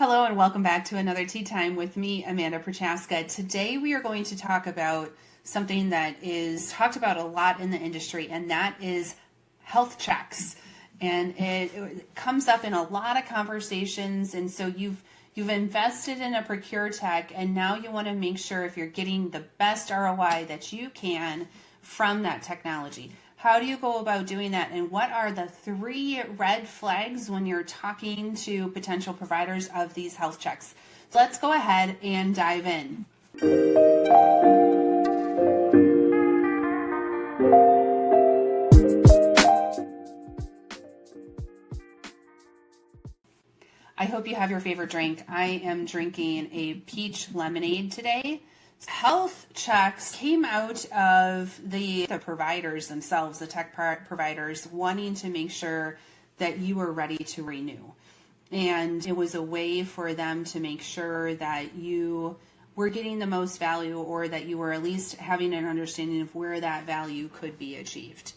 Hello and welcome back to another Tea Time with me, Amanda Prochaska. Today we are going to talk about something that is talked about a lot in the industry, and that is health checks. And it comes up in a lot of conversations, and so you've invested in a ProcureTech, and now you want to make sure if you're getting the best ROI that you can from that technology. How do you go about doing that, and what are the 3 red flags when you're talking to potential providers of these health checks? So let's go ahead and dive in. I hope you have your favorite drink. I am drinking a peach lemonade today. Health checks came out of the providers themselves, the tech providers, wanting to make sure that you were ready to renew. And it was a way for them to make sure that you were getting the most value, or that you were at least having an understanding of where that value could be achieved.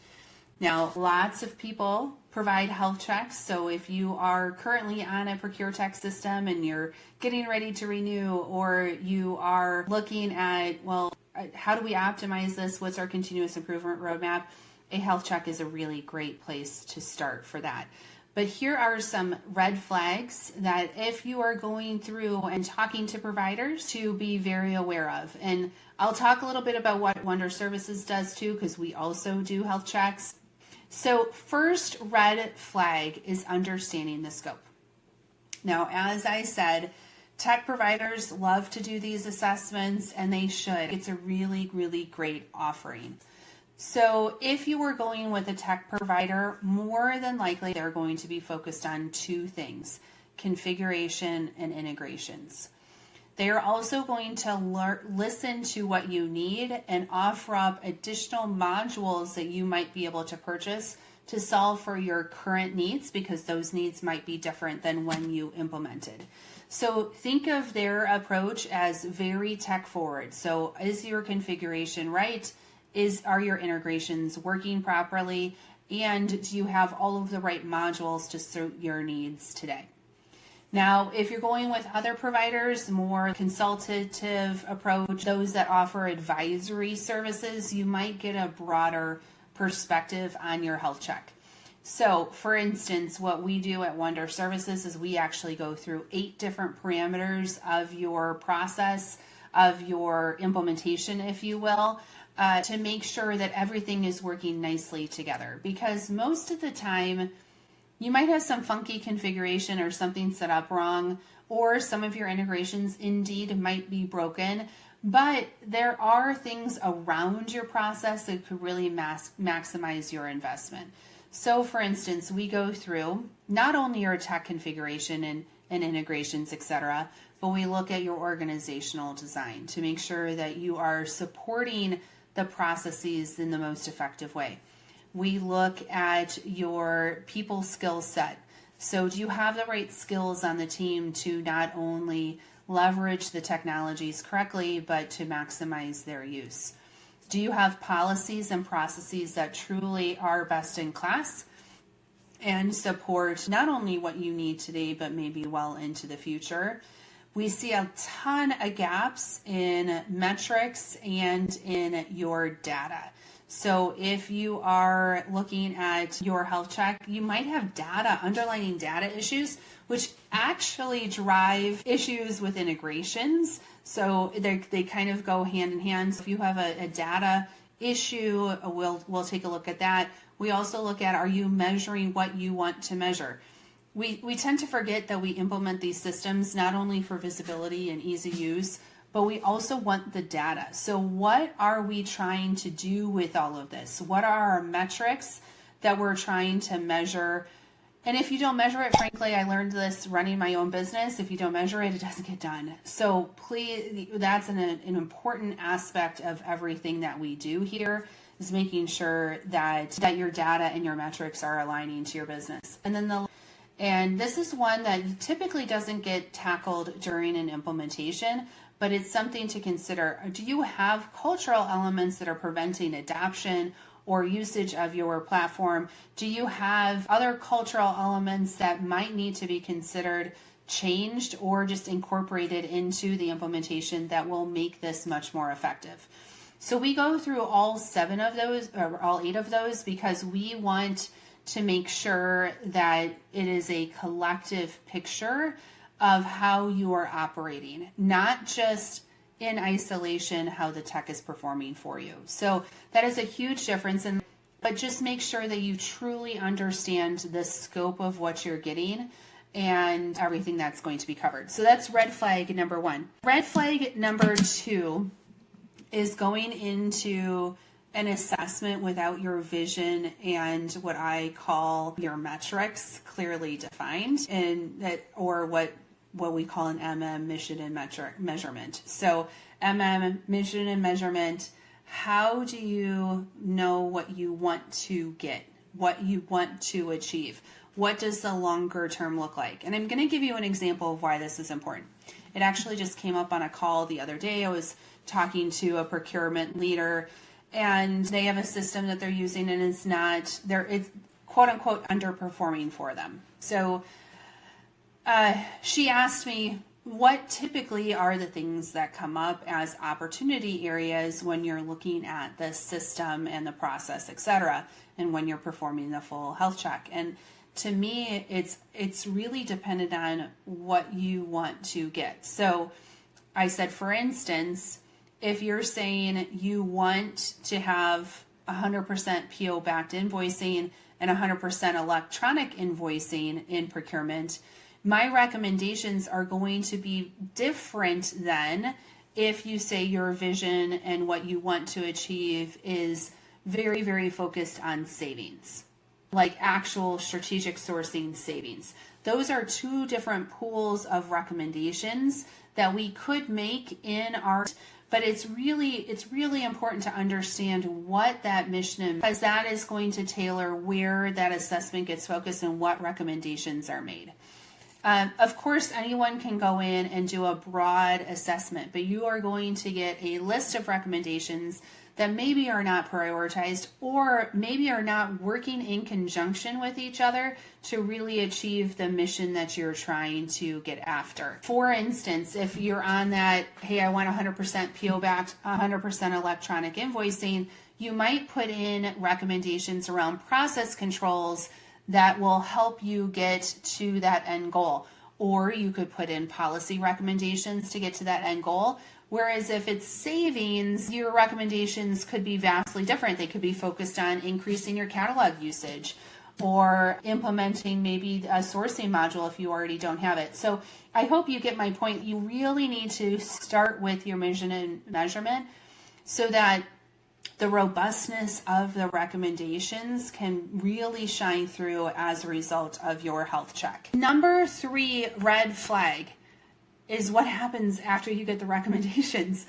Now, lots of people provide health checks. So if you are currently on a ProcureTech system and you're getting ready to renew, or you are looking at, well, how do we optimize this? What's our continuous improvement roadmap? A health check is a really great place to start for that. But here are some red flags that if you are going through and talking to providers, to be very aware of. And I'll talk a little bit about what Wonder Services does too, because we also do health checks. So first red flag is understanding the scope. Now, as I said, tech providers love to do these assessments, and they should. It's a really, really great offering. So if you are going with a tech provider, more than likely they're going to be focused on 2 things: configuration and integrations. They are also going to listen to what you need and offer up additional modules that you might be able to purchase to solve for your current needs, because those needs might be different than when you implemented. So think of their approach as very tech forward. So is your configuration right? Are your integrations working properly? And do you have all of the right modules to suit your needs today? Now, if you're going with other providers, more consultative approach, those that offer advisory services, you might get a broader perspective on your health check. So, for instance, what we do at Wonder Services is we actually go through 8 different parameters of your process, of your implementation, if you will, to make sure that everything is working nicely together. Because most of the time, you might have some funky configuration or something set up wrong, or some of your integrations indeed might be broken, but there are things around your process that could really maximize your investment. So for instance, we go through not only your tech configuration and integrations, etc., but we look at your organizational design to make sure that you are supporting the processes in the most effective way. We look at your people skill set. So do you have the right skills on the team to not only leverage the technologies correctly, but to maximize their use? Do you have policies and processes that truly are best in class and support not only what you need today, but maybe well into the future? We see a ton of gaps in metrics and in your data. So if you are looking at your health check, you might have underlying data issues, which actually drive issues with integrations. So they kind of go hand in hand. So if you have a data issue, we'll take a look at that. We also look at, are you measuring what you want to measure? We tend to forget that we implement these systems not only for visibility and easy use, but we also want the data. So what are we trying to do with all of this? What are our metrics that we're trying to measure? And if you don't measure it, frankly, I learned this running my own business. If you don't measure it, it doesn't get done. So please, that's an important aspect of everything that we do here, is making sure that your data and your metrics are aligning to your business. And this is one that typically doesn't get tackled during an implementation, but it's something to consider. Do you have cultural elements that are preventing adoption or usage of your platform? Do you have other cultural elements that might need to be considered changed or just incorporated into the implementation that will make this much more effective. So we go through all 7 of those, or all 8 of those, because we want to make sure that it is a collective picture of how you are operating, not just in isolation how the tech is performing for you. So that is a huge difference. But just make sure that you truly understand the scope of what you're getting and everything that's going to be covered. So that's red flag number 1. Red flag number 2 is going into an assessment without your vision and what I call your metrics clearly defined, and that, or what we call an mission and measurement. So mission and measurement. How do you know what you want to get, what you want to achieve? What does the longer term look like? And I'm going to give you an example of why this is important. It actually just came up on a call the other day. I was talking to a procurement leader, and they have a system that they're using, and it's quote unquote underperforming for them. So she asked me, what typically are the things that come up as opportunity areas when you're looking at the system and the process, et cetera, and when you're performing the full health check? And to me, it's really dependent on what you want to get. So I said, for instance, if you're saying you want to have 100% PO-backed invoicing and 100% electronic invoicing in procurement, my recommendations are going to be different than if you say your vision and what you want to achieve is very, very focused on savings, like actual strategic sourcing savings. Those are 2 different pools of recommendations that we could make in our, but it's really important to understand what that mission is, because that is going to tailor where that assessment gets focused and what recommendations are made. Of course, anyone can go in and do a broad assessment, but you are going to get a list of recommendations that maybe are not prioritized or maybe are not working in conjunction with each other to really achieve the mission that you're trying to get after. For instance, if you're on that, hey, I want 100% PO-backed, 100% electronic invoicing, you might put in recommendations around process controls that will help you get to that end goal. Or you could put in policy recommendations to get to that end goal. Whereas if it's savings, your recommendations could be vastly different. They could be focused on increasing your catalog usage or implementing maybe a sourcing module if you already don't have it. So I hope you get my point. You really need to start with your mission and measurement so that the robustness of the recommendations can really shine through as a result of your health check. Number 3 red flag is what happens after you get the recommendations.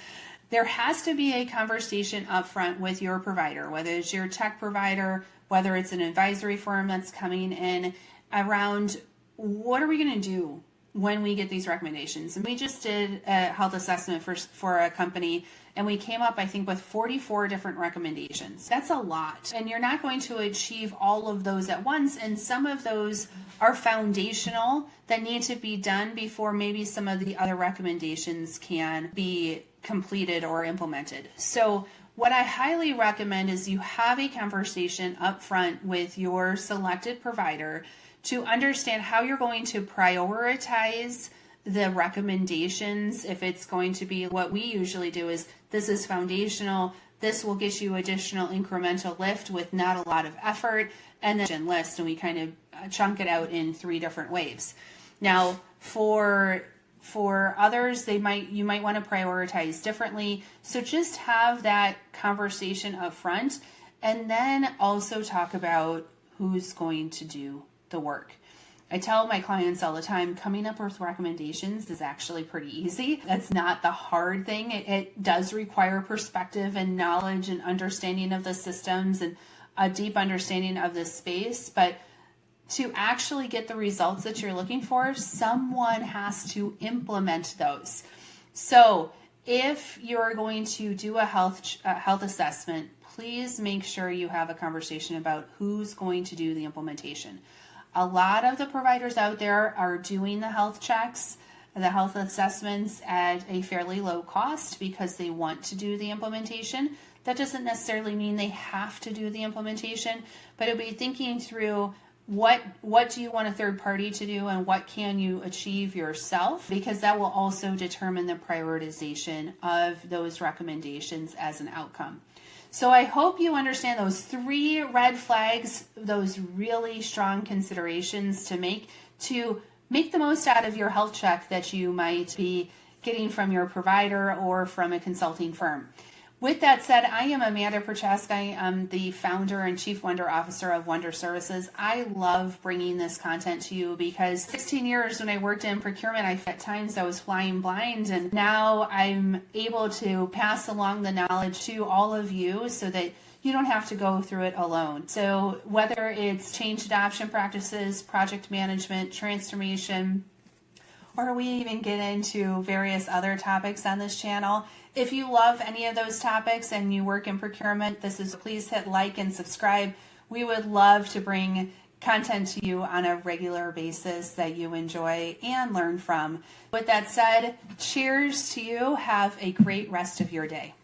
There has to be a conversation up front with your provider, whether it's your tech provider, whether it's an advisory firm that's coming in, around what are we going to do when we get these recommendations. And we just did a health assessment for a company, and we came up, I think, with 44 different recommendations. That's a lot. And you're not going to achieve all of those at once. And some of those are foundational that need to be done before maybe some of the other recommendations can be completed or implemented. So what I highly recommend is you have a conversation up front with your selected provider to understand how you're going to prioritize the recommendations. If it's going to be, what we usually do is, this is foundational, this will get you additional incremental lift with not a lot of effort, and then list, and we kind of chunk it out in 3 different waves. Now, for others, you might want to prioritize differently. So just have that conversation up front, and then also talk about who's going to do the work. I tell my clients all the time, coming up with recommendations is actually pretty easy. That's not the hard thing. It does require perspective and knowledge and understanding of the systems and a deep understanding of the space. But to actually get the results that you're looking for, someone has to implement those. So if you're going to do a health assessment, please make sure you have a conversation about who's going to do the implementation. A lot of the providers out there are doing the health checks, the health assessments at a fairly low cost because they want to do the implementation. That doesn't necessarily mean they have to do the implementation, but it'll be thinking through what do you want a third party to do and what can you achieve yourself, because that will also determine the prioritization of those recommendations as an outcome. So I hope you understand those 3 red flags, those really strong considerations to make the most out of your health check that you might be getting from your provider or from a consulting firm. With that said, I am Amanda Prochaska. I am the founder and chief Wonder Officer of Wonder Services. I love bringing this content to you because 16 years when I worked in procurement, at times I was flying blind, and now I'm able to pass along the knowledge to all of you so that you don't have to go through it alone. So whether it's change adoption practices, project management, transformation, or we even get into various other topics on this channel. If you love any of those topics and you work in procurement, please hit like and subscribe. We would love to bring content to you on a regular basis that you enjoy and learn from. With that said, cheers to you. Have a great rest of your day.